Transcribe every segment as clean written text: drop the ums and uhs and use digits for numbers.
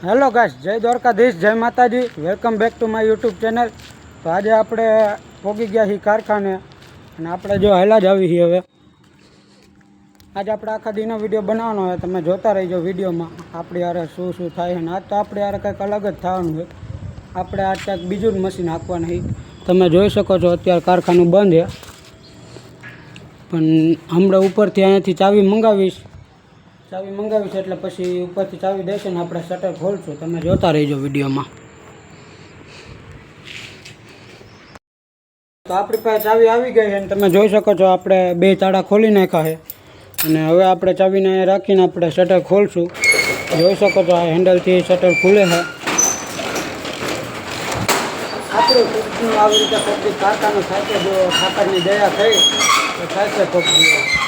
Hello guys, જય દ્વારકાધીશ, જય માતાજી, welcome back to my YouTube channel. તો આજે આપણે પહોંચી ગયા છીએ કારખાને અને આપણે જો હેલા જ આવી છીએ। હવે આજે આપણે આખા દીનો વિડીયો બનાવવાનો હોય, તમે જોતા રહીજો વિડીયોમાં આપણી યારે શું શું થાય છે। આજ તો આપણે યારે કંઈક અલગ જ થવાનું છે। આપણે આ ક્યાંક બીજું જ મશીન હાંકવાનું છે। તમે જોઈ શકો છો અત્યારે કારખાનું બંધ છે, પણ હમણાં ઉપરથી અહીંયાથી ચાવી મંગાવીશ એટલે પછી ઉપરથી ચાવી દેશે ને આપણે શટર ખોલશું। તમે જોતા રહીજો વિડીયોમાં। તો આપણી પાસે ચાવી આવી ગઈ છે અને તમે જોઈ શકો છો આપણે બે તાળા ખોલી નાખ્યા છે અને હવે આપણે ચાવીને રાખીને આપણે શટર ખોલશું। જોઈ શકો છો આ હેન્ડલથી શટર ખુલે છે। આપણું કંપની આવી રીતે પબ્લિક કારખાનું થાય છે। જો ઠાકરની દયા થઈ તો થાય છે પબ્લિક।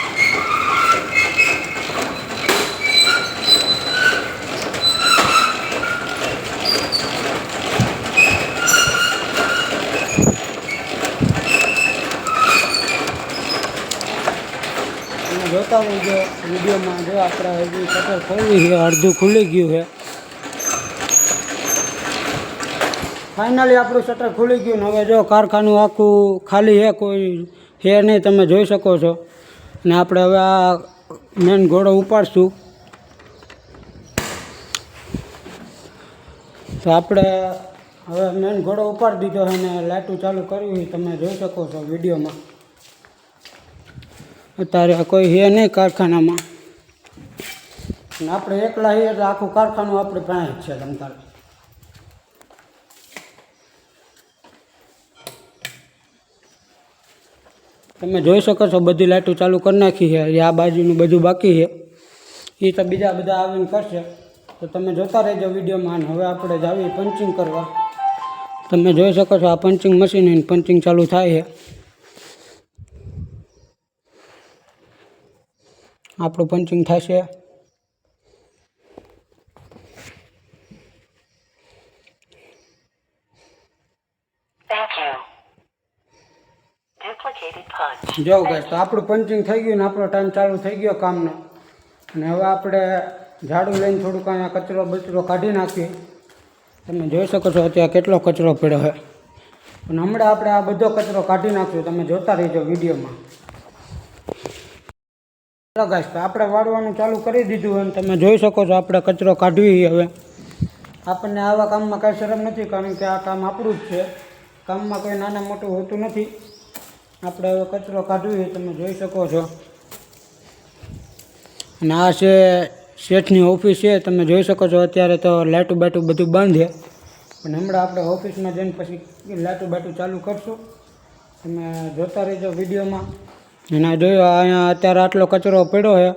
જોતા રહીજો વિડીયોમાં। જો આપણે હજી શટર ખોલવી છે, અડધું ખુલી ગયું છે। ફાઇનલી આપણું શટર ખુલી ગયું ને હવે જો કારખાનું આખું ખાલી છે, કોઈ છે નહીં, તમે જોઈ શકો છો। ને આપણે હવે આ મેન ઘોડો ઉપાડશું। તો આપણે હવે મેન ઘોડો ઉપાડી દીધો છે અને લાઇટું ચાલુ કરવી તમે જોઈ શકો છો વિડીયોમાં। અત્યારે કોઈ છે નહીં કારખાનામાં અને આપણે એકલા છીએ એટલે આખું કારખાનું આપણી પાસે જ છે। તમતારે તમે જોઈ શકો છો બધી લાઇટો ચાલુ કરી નાખી છે। આ બાજુનું બધું બાકી છે, એ તો બીજા બધા આવીને કરશે। તો તમે જોતા રહેજો વિડીયોમાં। હવે આપણે જ આવી પંચિંગ કરવા। તમે જોઈ શકો છો આ પંચિંગ મશીન પંચિંગ ચાલુ થાય છે। આપણું પંચિંગ થશે। જો ગાઈસ, તો આપણું પંચિંગ થઈ ગયું ને આપણો ટાઈમ ચાલુ થઈ ગયો કામનો। અને હવે આપણે ઝાડુ લઈને થોડુંક અહીંયા કચરો બચરો કાઢી નાખીએ। તમે જોઈ શકો છો અત્યારે કેટલો કચરો પડ્યો છે, અને હમણાં આપણે આ બધો કચરો કાઢી નાખશું। તમે જોતા રહીજો વિડીયોમાં। ચાલો ગાઈસ, તો આપણે વાળવાનું ચાલુ કરી દીધું અને તમે જોઈ શકો છો આપણે કચરો કાઢવી। હવે આપણને આવા કામમાં કાંઈ શરમ નથી, કારણ કે આ કામ આપણું જ છે। કામમાં કોઈ નાના મોટું હોતું નથી। આપણે હવે કચરો કાઢવી તમે જોઈ શકો છો। અને આ છે શેઠની ઓફિસ છે, તમે જોઈ શકો છો। અત્યારે તો લાઇટું બાટું બધું બંધ છે, પણ હમણાં આપણે ઓફિસમાં જઈને પછી લાઇટું બાટું ચાલુ કરશું। તમે જોતા રહીજો વિડીયોમાં। અને જોયો અહીંયા અત્યારે આટલો કચરો પડ્યો છે,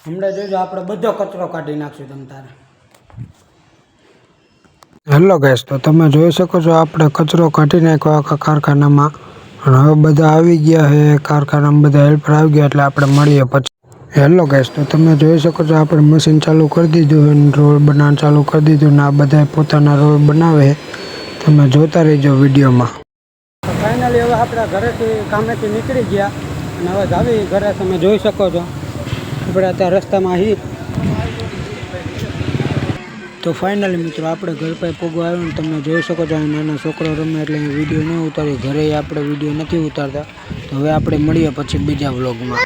હમણાં જોજો આપણે બધો કચરો કાઢી નાખશું તમ તારે। હેલો ગાઈસ, તો તમે જોઈ શકો છો આપણે કચરો કાઢી નાખ્યો આખા કારખાનામાં। અને હવે બધા આવી ગયા છે કારખાનામાં, બધા હેલ્પર આવી ગયા એટલે આપણે મળીએ પછી। હેલો ગાઈસ, તો તમે જોઈ શકો છો આપણે મશીન ચાલુ કરી દીધું અને રોડ બનાવવાનું ચાલુ કરી દીધું ને આ બધા પોતાના રોડ બનાવે। તમે જોતા રહેજો વિડીયોમાં। ફાઇનલી હવે આપણે ઘરેથી કામેથી નીકળી ગયા અને હવે જાવી ઘરે। તમે જોઈ શકો છો આપણે અત્યારે રસ્તામાં હી। તો ફાઇનલી મિત્રો આપણે ઘર પાસે પોગવા આવ્યો ને તમે જોઈ શકો છો નાના છોકરો રમે એટલે વિડીયો ન ઉતાર્યો, ઘરે આપણે વિડીયો નથી ઉતારતા। તો હવે આપણે મળીએ પછી બીજા વ્લોગમાં।